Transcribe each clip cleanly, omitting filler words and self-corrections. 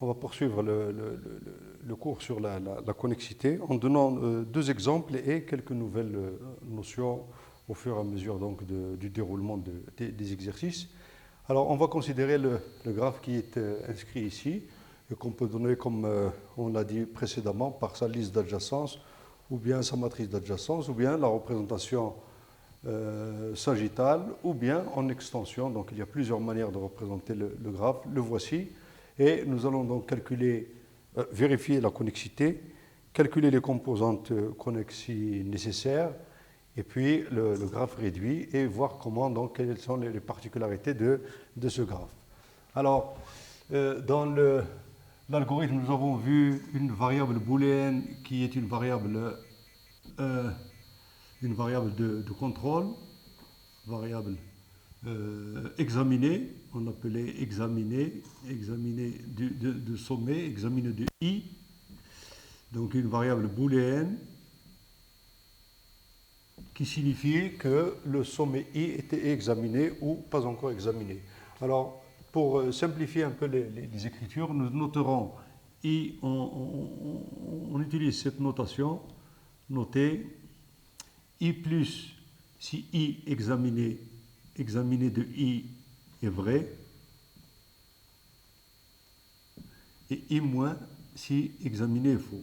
on va poursuivre le cours sur la connexité en donnant deux exemples et quelques nouvelles notions au fur et à mesure donc, du déroulement des exercices. Alors, on va considérer le graphe qui est inscrit ici et qu'on peut donner, comme on l'a dit précédemment, par sa liste d'adjacence ou bien sa matrice d'adjacence ou bien la représentation sagittale ou bien en extension. Donc, il y a plusieurs manières de représenter le graphe. Le voici. Et nous allons donc calculer, vérifier la connexité, calculer les composantes connexes nécessaires, et puis le graphe réduit, et voir comment, donc, quelles sont les particularités de ce graphe. Alors, dans l'algorithme, nous avons vu une variable booléenne qui est une variable de contrôle, variable examiner, on appelait examiner de sommet, examiner de i, donc une variable booléenne qui signifiait que le sommet i était examiné ou pas encore examiné. Alors, pour simplifier un peu les écritures, nous noterons i, on utilise cette notation, noter i plus si i examiné de i est vrai, et i moins si examiné est faux.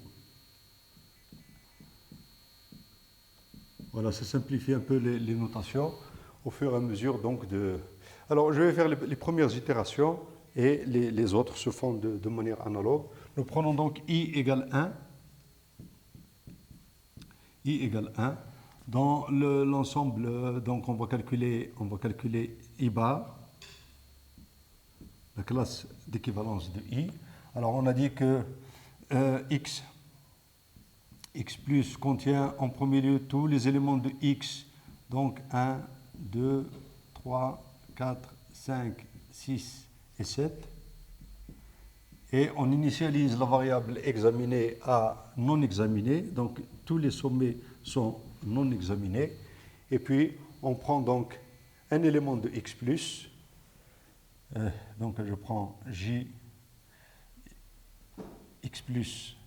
Voilà, ça simplifie un peu les notations au fur et à mesure donc de... Alors, je vais faire les premières itérations et les autres se font de manière analogue. Nous prenons donc i égale 1. I égale 1. Dans l'ensemble, donc on va calculer I bar, la classe d'équivalence de I. Alors on a dit que x plus contient en premier lieu tous les éléments de x, donc 1, 2, 3, 4, 5, 6 et 7. Et on initialise la variable examinée à non examinée, donc tous les sommets sont non examinés. Et puis, on prend donc un élément de x plus. Donc, je prends j x plus.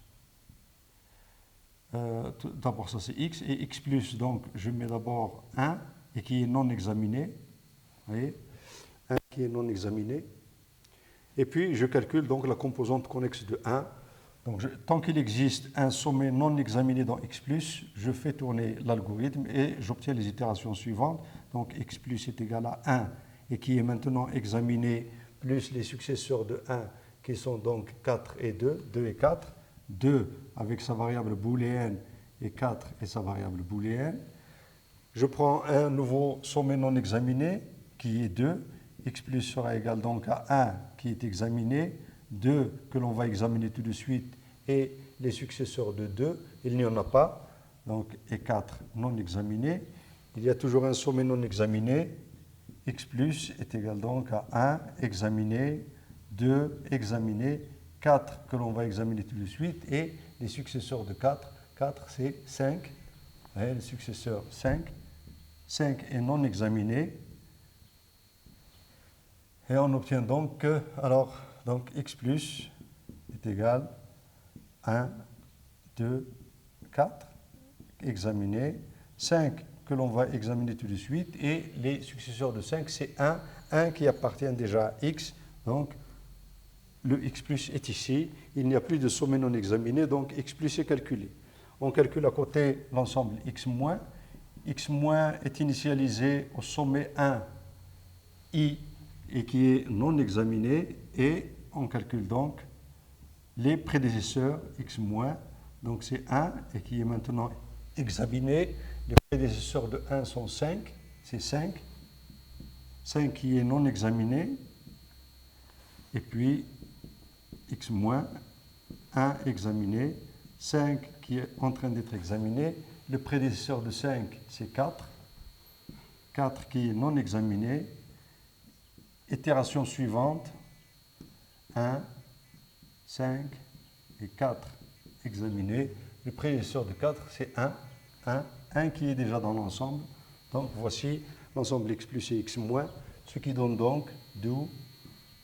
D'abord, ça c'est x. Et x plus, donc, je mets d'abord 1 et qui est non examiné. Vous voyez, 1 qui est non examiné. Et puis, je calcule donc la composante connexe de 1. Donc, tant qu'il existe un sommet non examiné dans x+, je fais tourner l'algorithme et j'obtiens les itérations suivantes. Donc, x+ est égal à 1 et qui est maintenant examiné, plus les successeurs de 1 qui sont donc 4 et 2, 2 et 4. 2 avec sa variable booléenne et 4 et sa variable booléenne. Je prends un nouveau sommet non examiné qui est 2. X plus sera égal donc à 1 qui est examiné, 2 que l'on va examiner tout de suite et les successeurs de 2, il n'y en a pas, donc et 4 non examinés. Il y a toujours un sommet non examiné, x plus est égal donc à 1 examiné, 2 examiné, 4 que l'on va examiner tout de suite et les successeurs de 4, 4 c'est 5, et le successeur 5, 5 est non examiné. Et on obtient donc que, donc x plus est égal à 1, 2, 4, examiné, 5 que l'on va examiner tout de suite, et les successeurs de 5, c'est 1, 1 qui appartient déjà à x, donc le x plus est ici, il n'y a plus de sommet non examiné, donc x plus est calculé. On calcule à côté l'ensemble x moins est initialisé au sommet 1, i, et qui est non examiné, et on calcule donc les prédécesseurs x-, donc c'est 1 et qui est maintenant examiné. Les prédécesseurs de 1 sont 5, c'est 5, 5 qui est non examiné, et puis x-, 1 examiné, 5 qui est en train d'être examiné. Le prédécesseur de 5 c'est 4, 4 qui est non examiné. Itération suivante, 1, 5 et 4 examinés. Le prédécesseur de 4, c'est 1 qui est déjà dans l'ensemble. Donc voici l'ensemble x plus et x-, ce qui donne donc d'où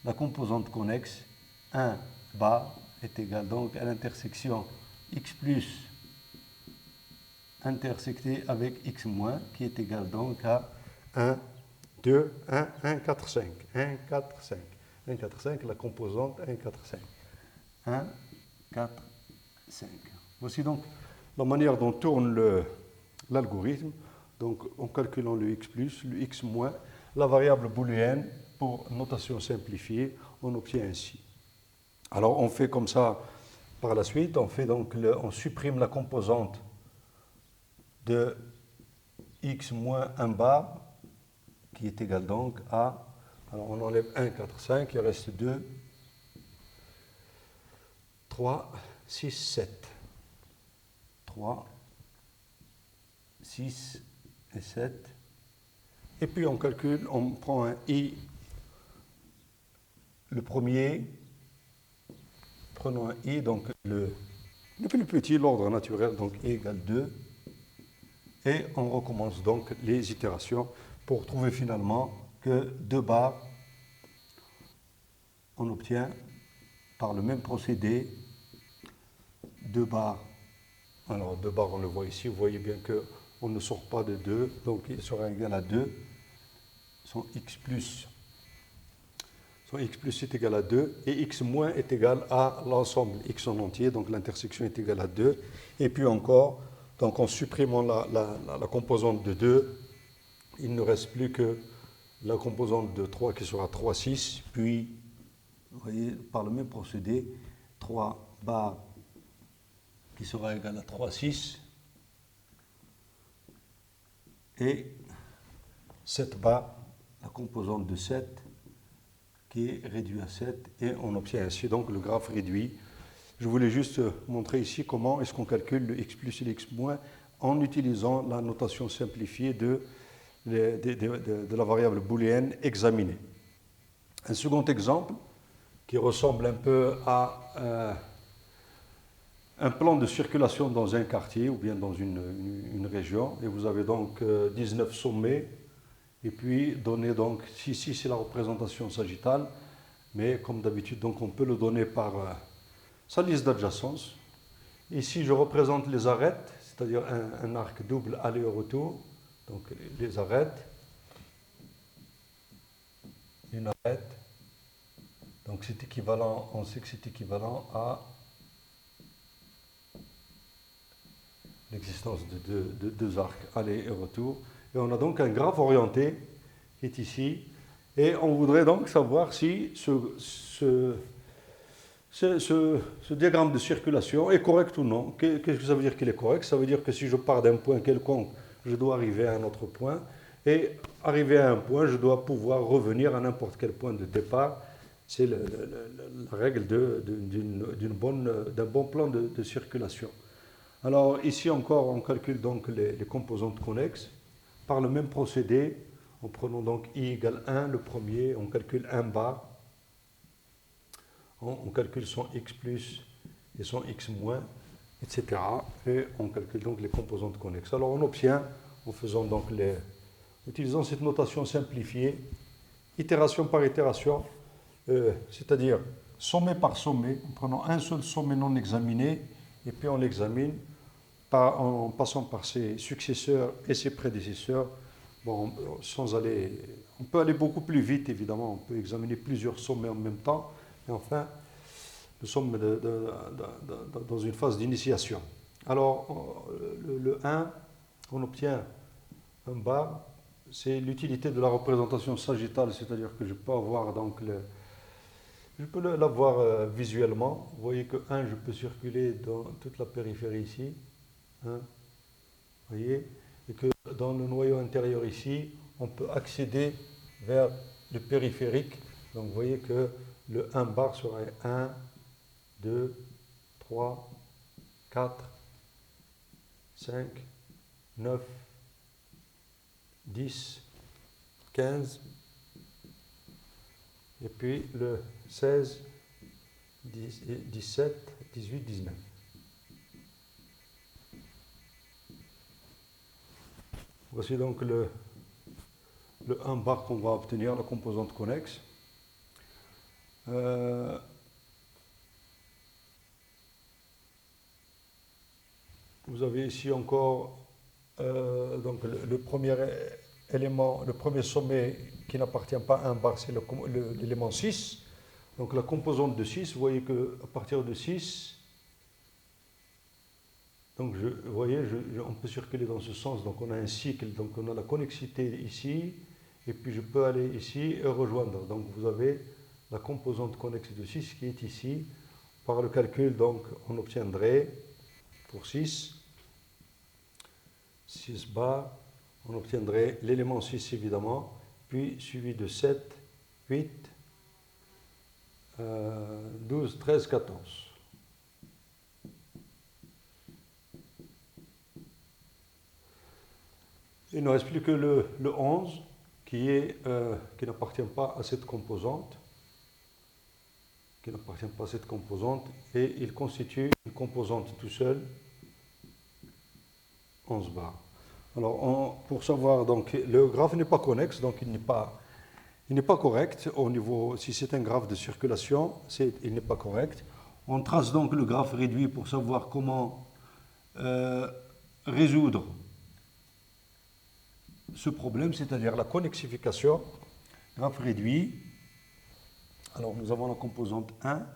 la composante connexe 1, bar est égal donc à l'intersection x plus intersecté avec x moins, qui est égal donc à 1, 2, 1, 1, 4, 5. 1, 4, 5. 1, 4, 5, la composante 1, 4, 5. 1, 4, 5. Voici donc la manière dont tourne l'algorithme. Donc en calculant le x plus, le x moins, la variable booléenne, pour notation simplifiée, on obtient ainsi. Alors on fait comme ça par la suite, on supprime la composante de x moins 1 bar, qui est égal donc à, alors on enlève 1, 4, 5, il reste 2, 3, 6, 7. 3, 6 et 7. Et puis on calcule, on prend un i, le premier, prenons un i, donc le plus petit, l'ordre naturel, donc i égale 2. Et on recommence donc les itérations pour trouver finalement que 2 bars, on obtient par le même procédé 2 bars. Alors 2 bars, on le voit ici, vous voyez bien qu'on ne sort pas de 2, donc il sera égal à 2. Son x plus est égal à 2 et x moins est égal à l'ensemble x en entier, donc l'intersection est égale à 2. Et puis encore, donc en supprimant la composante de 2, il ne reste plus que la composante de 3 qui sera 3, 6, puis, vous voyez, par le même procédé, 3 bar qui sera égal à 3, 6, et 7 bar, la composante de 7, qui est réduit à 7, et on obtient ainsi donc le graphe réduit. Je voulais juste montrer ici comment est-ce qu'on calcule le x plus et le x moins en utilisant la notation simplifiée de la variable booléenne examinée. Un second exemple qui ressemble un peu à un plan de circulation dans un quartier ou bien dans une région, et vous avez donc 19 sommets, et puis donner donc, ici c'est la représentation sagittale, mais comme d'habitude donc on peut le donner par sa liste d'adjacence. Ici je représente les arêtes, c'est-à-dire un arc double aller-retour, donc les arêtes, une arête, donc c'est équivalent, on sait que c'est équivalent à l'existence de deux arcs aller et retour. Et on a donc un graphe orienté qui est ici. Et on voudrait donc savoir si ce diagramme de circulation est correct ou non. Qu'est-ce que ça veut dire qu'il est correct? Ça veut dire que si je pars d'un point quelconque, je dois arriver à un autre point. Et arrivé à un point, je dois pouvoir revenir à n'importe quel point de départ. C'est la règle d'un bon plan de circulation. Alors ici encore, on calcule donc les composantes connexes par le même procédé, en prenant donc i égale 1, le premier, on calcule 1 bar, on calcule son x plus et son x moins, etc. Et on calcule donc les composantes connexes. Alors on obtient, en faisant donc utilisant cette notation simplifiée, itération par itération, c'est-à-dire sommet par sommet, en prenant un seul sommet non examiné, et puis on l'examine en passant par ses successeurs et ses prédécesseurs. Bon, on peut aller beaucoup plus vite, évidemment, on peut examiner plusieurs sommets en même temps, mais enfin, nous sommes dans une phase d'initiation. Alors, le 1, on obtient un bar, c'est l'utilité de la représentation sagittale, c'est-à-dire que je peux avoir donc je peux l'avoir visuellement. Vous voyez que 1, je peux circuler dans toute la périphérie ici. Hein, vous voyez, et que dans le noyau intérieur ici, on peut accéder vers le périphérique. Donc vous voyez que le 1 bar serait 1, 2, 3, 4, 5, 9, 10, 15, et puis le 16, 17, 18, 19. Voici donc le 1 bar qu'on va obtenir, la composante connexe. vous avez ici encore donc le premier élément, le premier sommet qui n'appartient pas à un bar, c'est l'élément 6. Donc la composante de 6, vous voyez qu'à partir de 6, donc vous voyez, on peut circuler dans ce sens, donc on a un cycle, donc on a la connexité ici, et puis je peux aller ici et rejoindre. Donc vous avez la composante connexe de 6 qui est ici. Par le calcul, donc on obtiendrait pour 6 bars, on obtiendrait l'élément 6 évidemment, puis suivi de 7, 8, 12, 13, 14. Il ne reste plus que le 11 qui n'appartient pas à cette composante. Et il constitue une composante tout seul, 11 bars. Alors, pour savoir, donc, le graphe n'est pas connexe, donc il n'est pas correct au niveau, si c'est un graphe de circulation, il n'est pas correct. On trace donc le graphe réduit pour savoir comment résoudre ce problème, c'est-à-dire la connexification, graphe réduit. Alors nous avons la composante 1,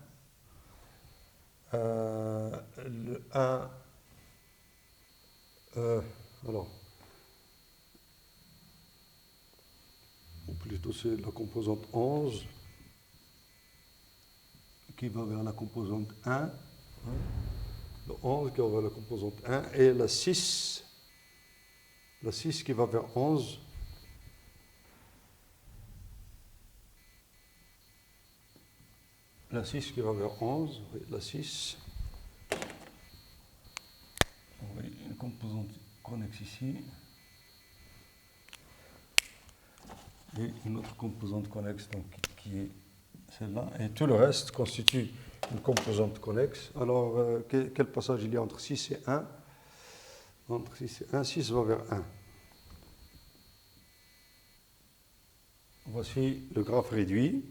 le 1, alors, ou plutôt c'est la composante 11 qui va vers la composante 1, le 11 qui va vers la composante 1, et la 6 qui va vers 11. La 6 qui va vers 11, oui, la 6. Oui, une composante connexe ici. Et une autre composante connexe donc, qui est celle-là. Et tout le reste constitue une composante connexe. Alors, quel passage il y a entre 6 et 1? Entre 6 et 1, 6 va vers 1. Voici le graphe réduit.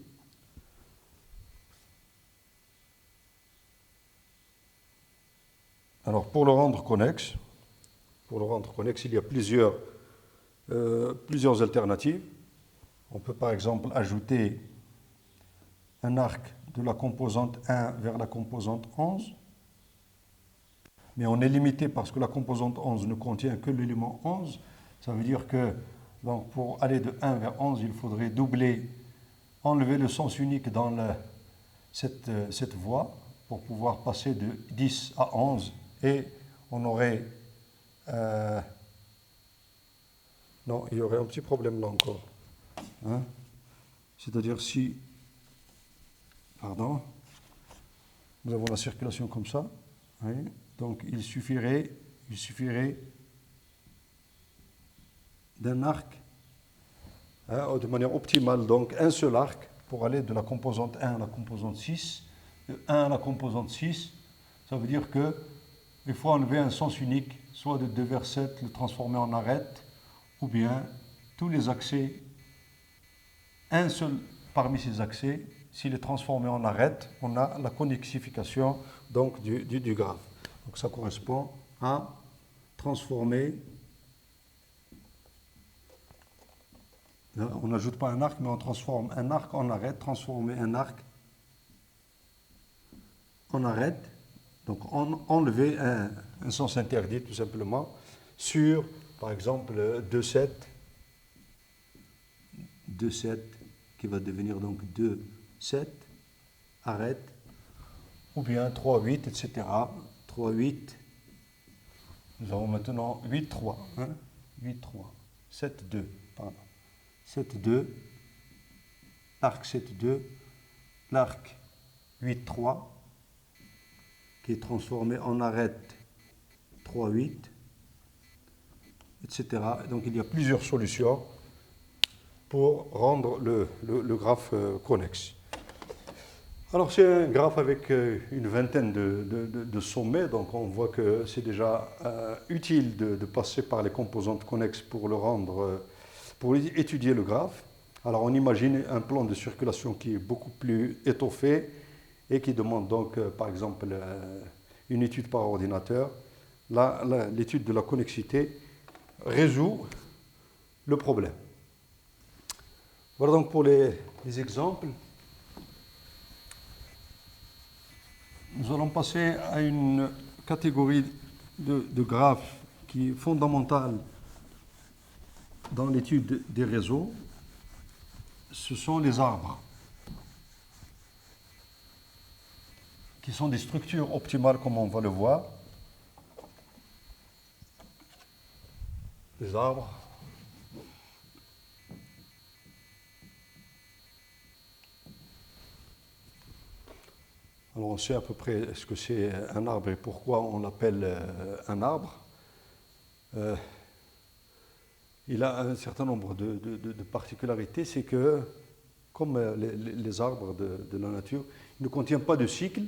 Alors, pour le rendre connexe, il y a plusieurs alternatives. On peut par exemple ajouter un arc de la composante 1 vers la composante 11. Mais on est limité parce que la composante 11 ne contient que l'élément 11. Ça veut dire que donc, pour aller de 1 vers 11, il faudrait enlever le sens unique dans cette voie pour pouvoir passer de 10 à 11. Et on aurait... non, il y aurait un petit problème là encore. Hein? C'est-à-dire si... Pardon. Nous avons la circulation comme ça. Oui. Donc il suffirait d'un arc, hein, de manière optimale, donc un seul arc pour aller de la composante 1 à la composante 6. De 1 à la composante 6, ça veut dire que il faut enlever un sens unique, soit de 2 vers 7, le transformer en arête, ou bien tous les accès, un seul parmi ces accès, s'il est transformé en arête, on a la connexification donc, du graphe. Donc ça correspond à transformer, on n'ajoute pas un arc, mais on transforme un arc en arête, transformer un arc en arête, donc enlever un sens interdit tout simplement sur, par exemple, 2,7 qui va devenir donc 2,7, arête, ou bien 3,8, etc. 3,8, nous avons maintenant 8,3, hein? 8,3, 7,2, pardon. 7,2, l'arc 7,2, l'arc 8,3, qui est transformé en arête 3,8, etc. Donc il y a plusieurs solutions pour rendre le graphe connexe. Alors c'est un graphe avec une vingtaine de sommets, donc on voit que c'est déjà utile de passer par les composantes connexes pour pour étudier le graphe. Alors on imagine un plan de circulation qui est beaucoup plus étoffé et qui demande donc par exemple une étude par ordinateur. l'étude de la connexité résout le problème. Voilà donc pour les exemples. Nous allons passer à une catégorie de graphes qui est fondamentale dans l'étude des réseaux. Ce sont les arbres, qui sont des structures optimales comme on va le voir. Les arbres. Alors on sait à peu près ce que c'est un arbre et pourquoi on l'appelle un arbre. Il a un certain nombre de particularités, c'est que, comme les arbres de la nature, il ne contient pas de cycle,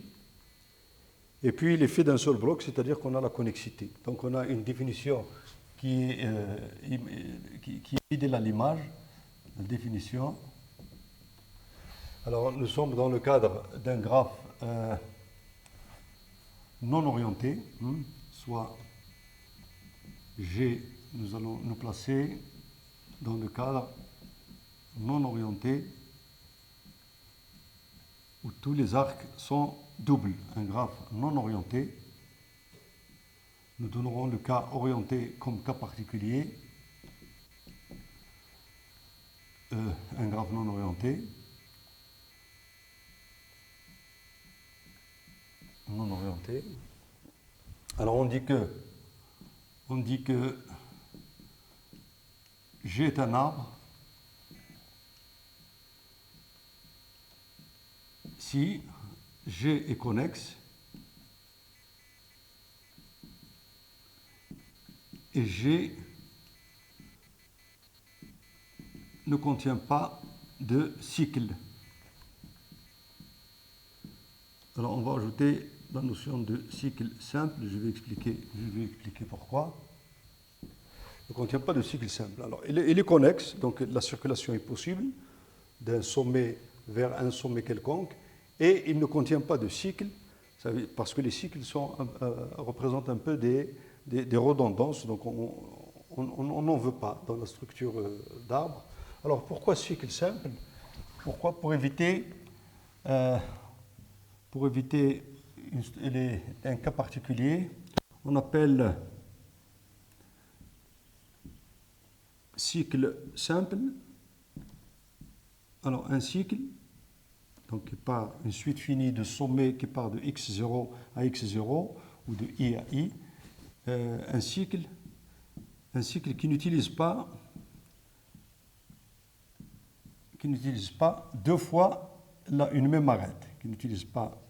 et puis il est fait d'un seul bloc, c'est-à-dire qu'on a la connexité. Donc on a une définition qui est fidèle à l'image, la définition. Alors nous sommes dans le cadre d'un graphe non orienté, soit G, nous allons nous placer dans le cadre non orienté où tous les arcs sont doubles. Un graphe non orienté, nous donnerons le cas orienté comme cas particulier. Un graphe non orienté. Non orienté. Alors on dit que G est un arbre si G est connexe et G ne contient pas de cycle. Alors on va ajouter la notion de cycle simple, je vais expliquer pourquoi. Il ne contient pas de cycle simple. Alors il est connexe, donc la circulation est possible d'un sommet vers un sommet quelconque, et il ne contient pas de cycle, parce que les cycles représentent un peu des redondances, donc on n'en veut pas dans la structure d'arbre. Alors pourquoi cycle simple? Pourquoi? Pour éviter un cas particulier, on appelle cycle simple. Alors un cycle, donc qui part une suite finie de sommets qui part de x0 à x0 ou de i à i, un cycle qui n'utilise pas deux fois une même arête, qui n'utilise pas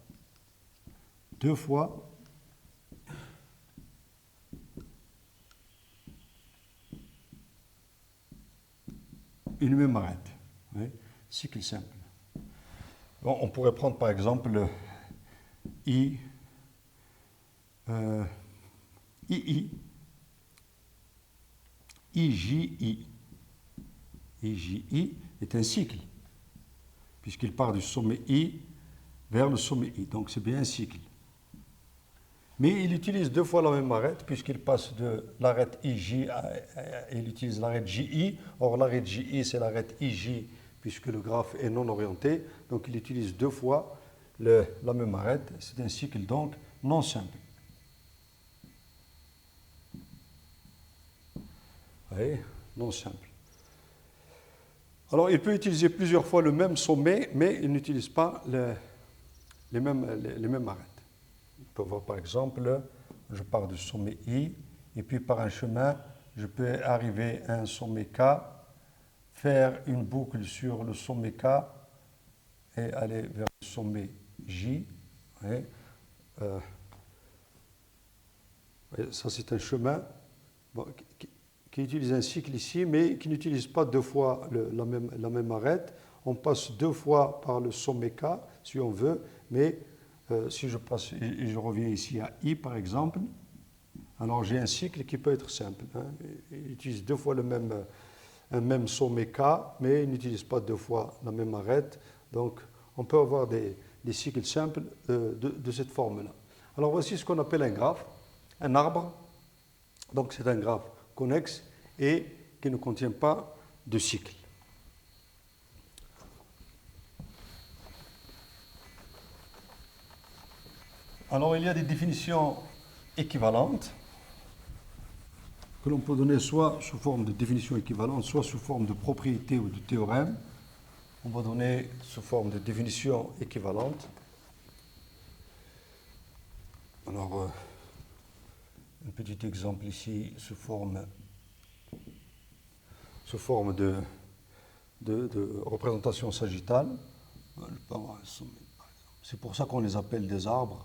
deux fois une même arête. Oui, cycle simple. Bon, on pourrait prendre par exemple II. IJI. IJI est un cycle, puisqu'il part du sommet I vers le sommet I. Donc c'est bien un cycle. Mais il utilise deux fois la même arête, puisqu'il passe de l'arête IJ il utilise l'arête JI. Or, l'arête JI, c'est l'arête IJ, puisque le graphe est non orienté. Donc il utilise deux fois la même arête. C'est un cycle donc non simple. Oui, non simple. Alors, il peut utiliser plusieurs fois le même sommet, mais il n'utilise pas les mêmes arêtes. On peut voir par exemple, je pars du sommet I, et puis par un chemin, je peux arriver à un sommet K, faire une boucle sur le sommet K, et aller vers le sommet J. Oui. Ça, c'est un chemin qui utilise un cycle ici, mais qui n'utilise pas deux fois la même arête. On passe deux fois par le sommet K, si on veut, mais si je passe et je reviens ici à I, par exemple, alors j'ai un cycle qui peut être simple. Il utilise deux fois un même sommet K, mais il n'utilise pas deux fois la même arête. Donc, on peut avoir des cycles simples de cette forme-là. Alors, voici ce qu'on appelle un graphe. un arbre, donc c'est un graphe connexe et qui ne contient pas de cycle. Alors il y a des définitions équivalentes que l'on peut donner soit sous forme de définition équivalente, soit sous forme de propriété ou de théorème. On va donner sous forme de définition équivalente. Alors, un petit exemple ici sous forme de représentation sagittale. C'est pour ça qu'on les appelle des arbres.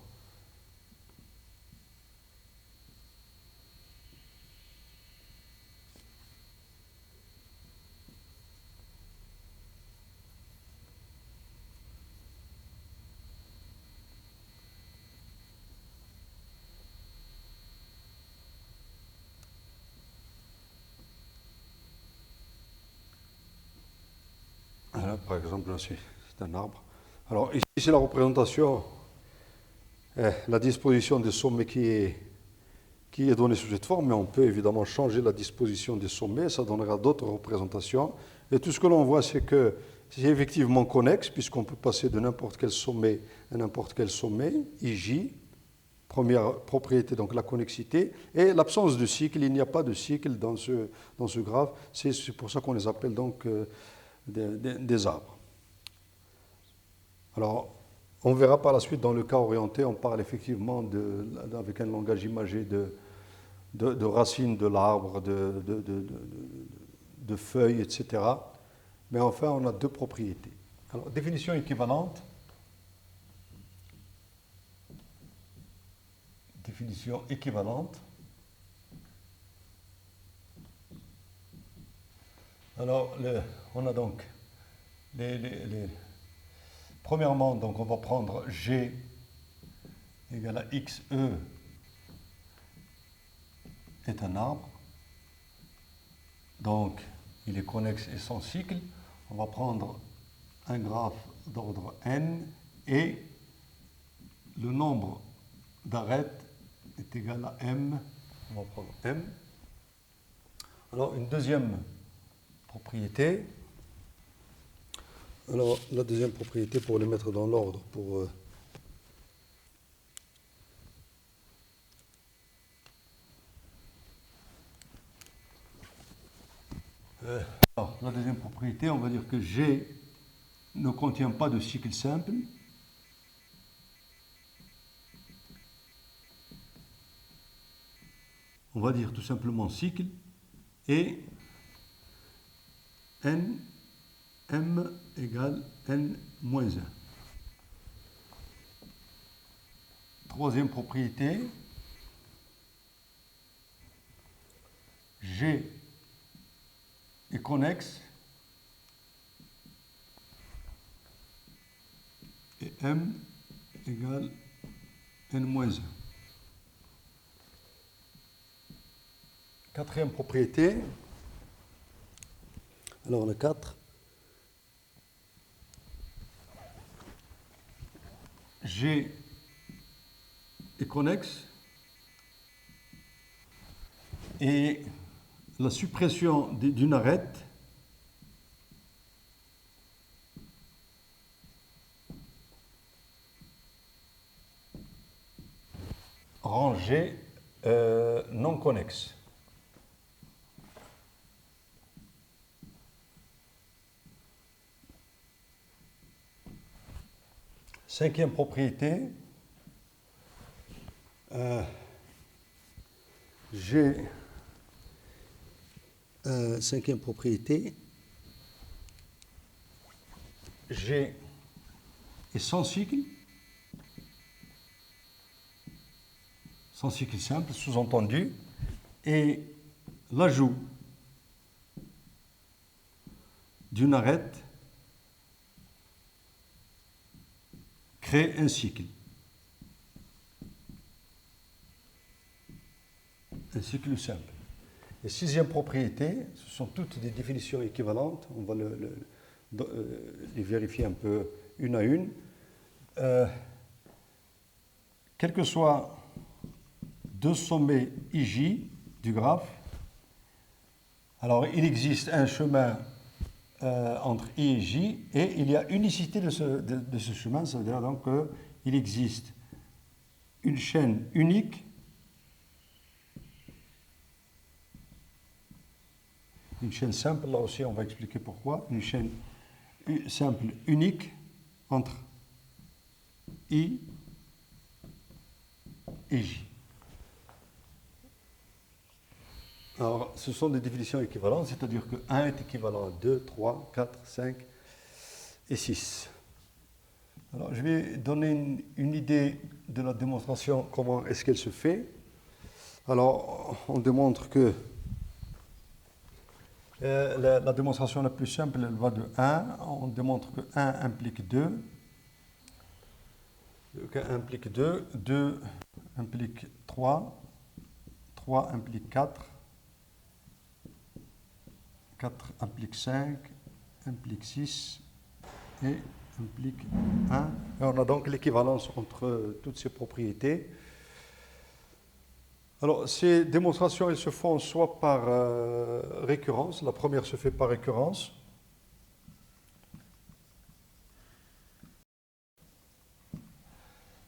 Là, par exemple, là, c'est un arbre. Alors ici, c'est la représentation, la disposition des sommets qui est donnée sous cette forme, mais on peut évidemment changer la disposition des sommets, ça donnera d'autres représentations. Et tout ce que l'on voit, c'est que c'est effectivement connexe, puisqu'on peut passer de n'importe quel sommet à n'importe quel sommet, IJ, première propriété, donc la connexité, et l'absence de cycle. Il n'y a pas de cycle dans ce graphe, c'est pour ça qu'on les appelle donc des arbres. Alors, on verra par la suite dans le cas orienté, on parle effectivement avec un langage imagé de racines de l'arbre, de feuilles, etc. Mais enfin, on a deux propriétés. Alors, définition équivalente. Définition équivalente. Alors, on a donc premièrement, donc on va prendre G égale à XE est un arbre. Donc, il est connexe et sans cycle. On va prendre un graphe d'ordre n et le nombre d'arêtes est égal à m. On va prendre m. Alors, une deuxième propriété. Alors, la deuxième propriété, pour les mettre dans l'ordre, alors, la deuxième propriété, on va dire que G ne contient pas de cycle simple. On va dire tout simplement cycle et n, m égale n moins 1. Troisième propriété, G est connexe et m égale n moins 1. Quatrième propriété, alors le 4, G est connexe et la suppression d'une arête rend G non connexe. Cinquième propriété, cinquième propriété, G est sans cycle simple, sous-entendu, et l'ajout d'une arête crée un cycle. Un cycle simple. Et sixième propriété, ce sont toutes des définitions équivalentes, on va les vérifier un peu une à une. Quelles que soient deux sommets IJ du graphe. Alors, il existe un chemin entre I et J, et il y a unicité de ce chemin, ça veut dire donc qu'il existe une chaîne unique, une chaîne simple, là aussi on va expliquer pourquoi, une chaîne simple unique entre I et J. Alors, ce sont des définitions équivalentes, c'est-à-dire que 1 est équivalent à 2, 3, 4, 5 et 6. Alors, je vais donner une idée de la démonstration, comment est-ce qu'elle se fait. Alors, on démontre que la démonstration la plus simple, elle va de 1. On démontre que 1 implique 2. 1 implique 2, 2 implique 3, 3 implique 4, 4 implique 5, implique 6 et implique 1. Et on a donc l'équivalence entre toutes ces propriétés. Alors, ces démonstrations, elles se font soit par récurrence. La première se fait par récurrence.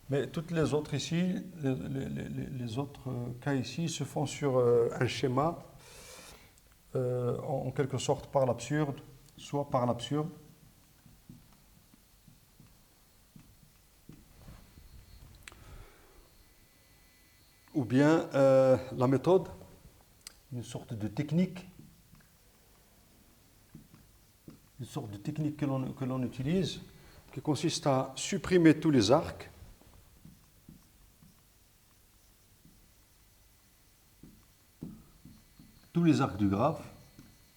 Mais toutes les autres ici, les autres cas ici, se font sur un schéma, en quelque sorte par l'absurde, soit par l'absurde, ou bien la méthode, une sorte de technique que l'on utilise, qui consiste à supprimer tous les arcs, du graphe,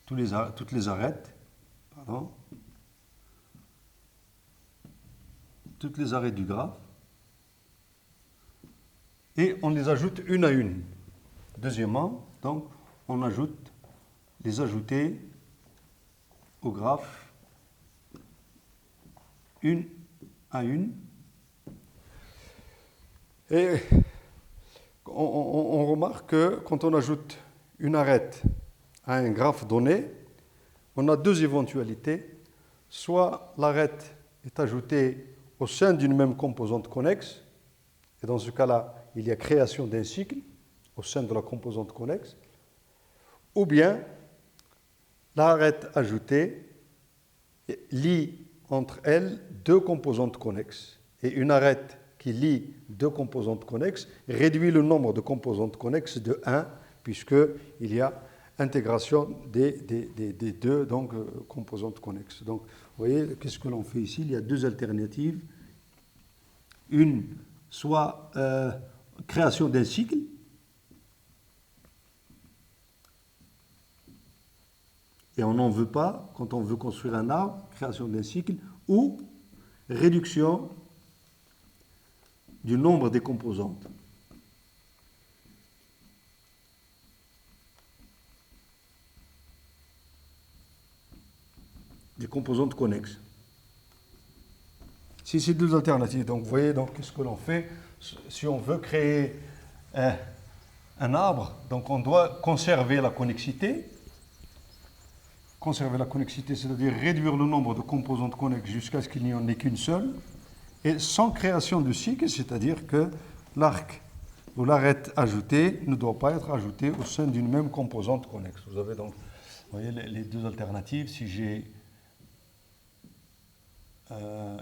toutes les arêtes, pardon, toutes les arêtes du graphe, et on les ajoute une à une. Deuxièmement, donc, on ajoute les ajouter au graphe une à une. Et on remarque que quand on ajoute une arête à un graphe donné, on a deux éventualités. Soit l'arête est ajoutée au sein d'une même composante connexe, et dans ce cas-là, il y a création d'un cycle au sein de la composante connexe, ou bien l'arête ajoutée lie entre elles deux composantes connexes. Et une arête qui lie deux composantes connexes réduit le nombre de composantes connexes de 1, puisqu'il y a intégration des deux donc, composantes connexes. Donc, vous voyez, qu'est-ce que l'on fait ici? Il y a deux alternatives. Une, soit création d'un cycle, et on n'en veut pas quand on veut construire un arbre, création d'un cycle, ou réduction du nombre des composantes. Des composantes connexes. Si c'est deux alternatives, donc vous voyez, donc qu'est-ce que l'on fait? Si on veut créer un arbre, donc on doit conserver la connexité. Conserver la connexité, c'est-à-dire réduire le nombre de composantes connexes jusqu'à ce qu'il n'y en ait qu'une seule, et sans création de cycle, c'est-à-dire que l'arc ou l'arête ajoutée ne doit pas être ajoutée au sein d'une même composante connexe. Vous avez donc, vous voyez, les deux alternatives. Si j'ai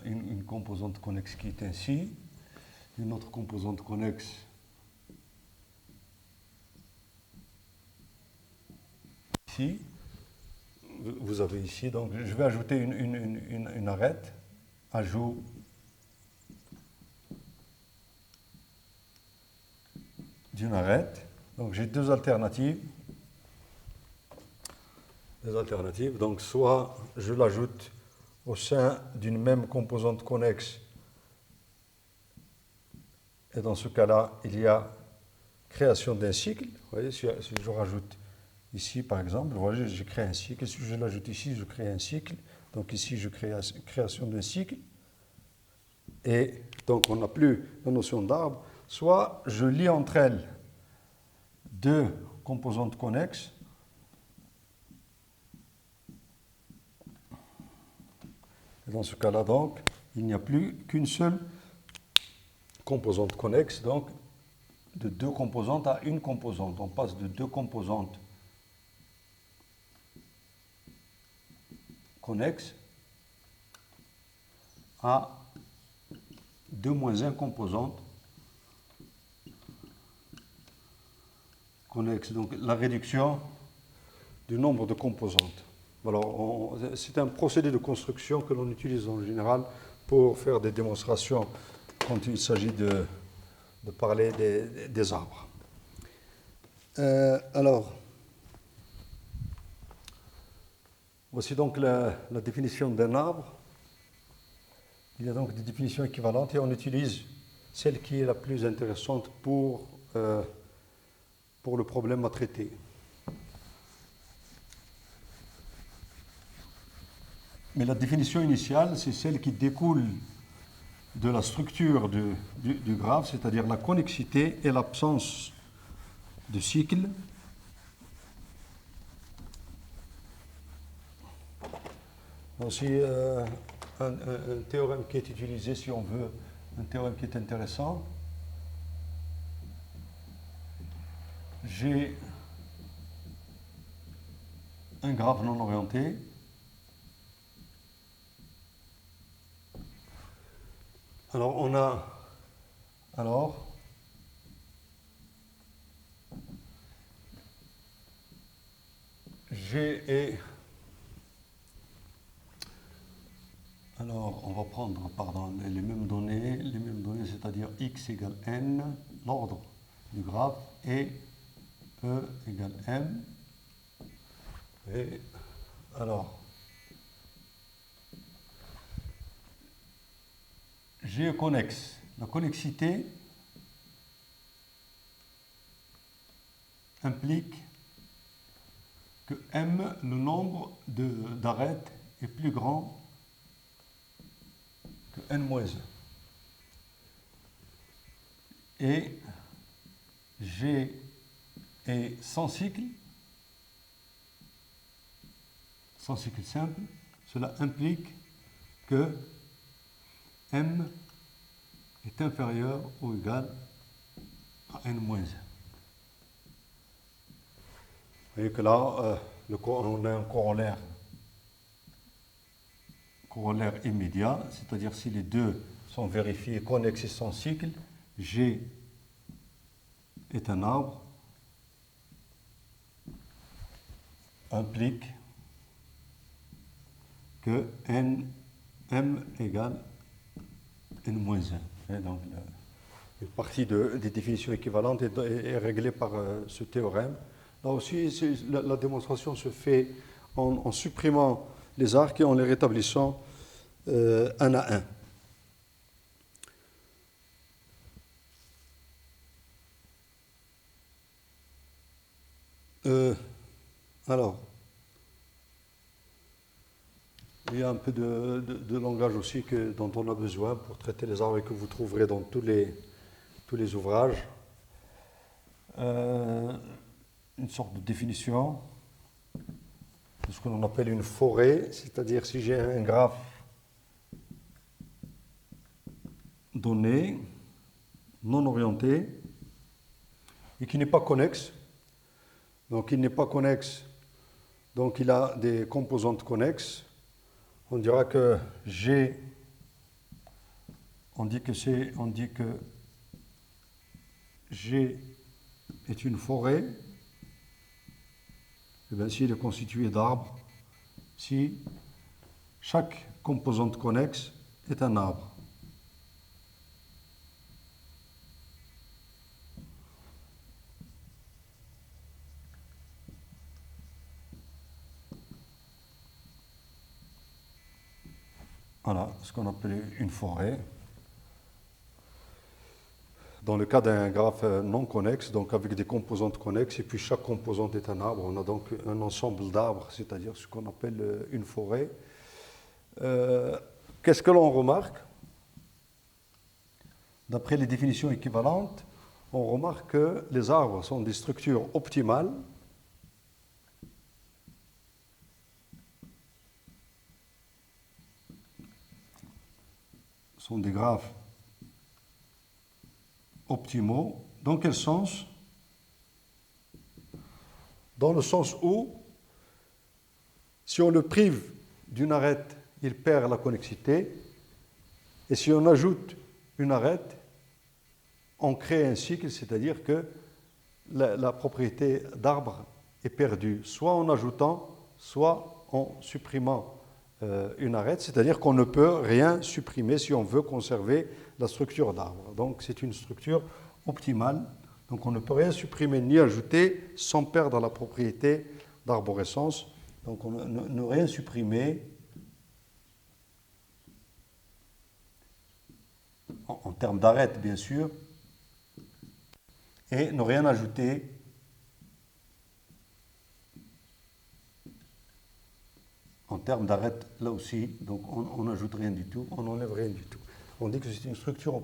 une composante connexe qui est ainsi, une autre composante connexe ici, vous avez ici, donc je vais ajouter une arête, ajout d'une arête. Donc j'ai deux alternatives. Donc soit je l'ajoute au sein d'une même composante connexe, et dans ce cas-là, il y a création d'un cycle. Vous voyez, si je rajoute ici, par exemple, vous voyez, je crée un cycle. Si je l'ajoute ici, je crée un cycle. Donc ici, je crée création d'un cycle. Et donc, on n'a plus la notion d'arbre. Soit je lie entre elles deux composantes connexes. Et dans ce cas-là, donc, il n'y a plus qu'une seule composante connexe, donc de deux composantes à une composante. On passe de deux composantes connexes à 2 moins 1 composantes connexes. Donc la réduction du nombre de composantes. Alors, c'est un procédé de construction que l'on utilise en général pour faire des démonstrations quand il s'agit de parler des arbres. Alors, voici donc la définition d'un arbre. Il y a donc des définitions équivalentes et on utilise celle qui est la plus intéressante pour le problème à traiter. Mais la définition initiale, c'est celle qui découle de la structure du graphe, c'est-à-dire la connexité et l'absence de cycle. Aussi, un théorème qui est utilisé, si on veut, un théorème qui est intéressant. J'ai un graphe non orienté. Alors, on a, G est, alors on va prendre, les mêmes données, c'est-à-dire x égale n, l'ordre du graphe, et E égale m. Et alors, G est connexe. La connexité implique que m, le nombre d'arêtes, est plus grand que n-1. Et G est sans cycle simple. Cela implique que m est inférieur ou égal à n-1. Vous voyez que là, on a un corollaire immédiat, c'est-à-dire si les deux sont vérifiés connexes et sans cycle, G est un arbre, implique que m égale n-1. Et donc, une partie des définitions équivalentes est réglée par ce théorème. Là aussi, la démonstration se fait en supprimant les arcs et en les rétablissant un à un. Alors, il y a un peu de langage aussi dont on a besoin pour traiter les arbres et que vous trouverez dans tous les ouvrages. Une sorte de définition de ce que l'on appelle une forêt, c'est-à-dire si j'ai un graphe donné, non orienté, et qui n'est pas connexe. Donc il n'est pas connexe, donc il a des composantes connexes. On dira que G, on dit que G est une forêt. Et bien, s'il est constitué d'arbres, si chaque composante connexe est un arbre. Voilà ce qu'on appelle une forêt. Dans le cas d'un graphe non connexe, donc avec des composantes connexes, et puis chaque composante est un arbre, on a donc un ensemble d'arbres, c'est-à-dire ce qu'on appelle une forêt. Qu'est-ce que l'on remarque? D'après les définitions équivalentes, on remarque que les arbres sont des structures optimales sont des graphes optimaux. Dans quel sens? Dans le sens où, si on le prive d'une arête, il perd la connexité. Et si on ajoute une arête, on crée un cycle, c'est-à-dire que la propriété d'arbre est perdue, soit en ajoutant, soit en supprimant une arête, c'est-à-dire qu'on ne peut rien supprimer si on veut conserver la structure d'arbre. Donc c'est une structure optimale, donc on ne peut rien supprimer ni ajouter sans perdre la propriété d'arborescence. Donc on ne rien supprimer en termes d'arête bien sûr, et ne rien ajouter en termes d'arête là aussi. Donc on n'ajoute rien du tout, on n'enlève rien du tout. On dit que c'est une structure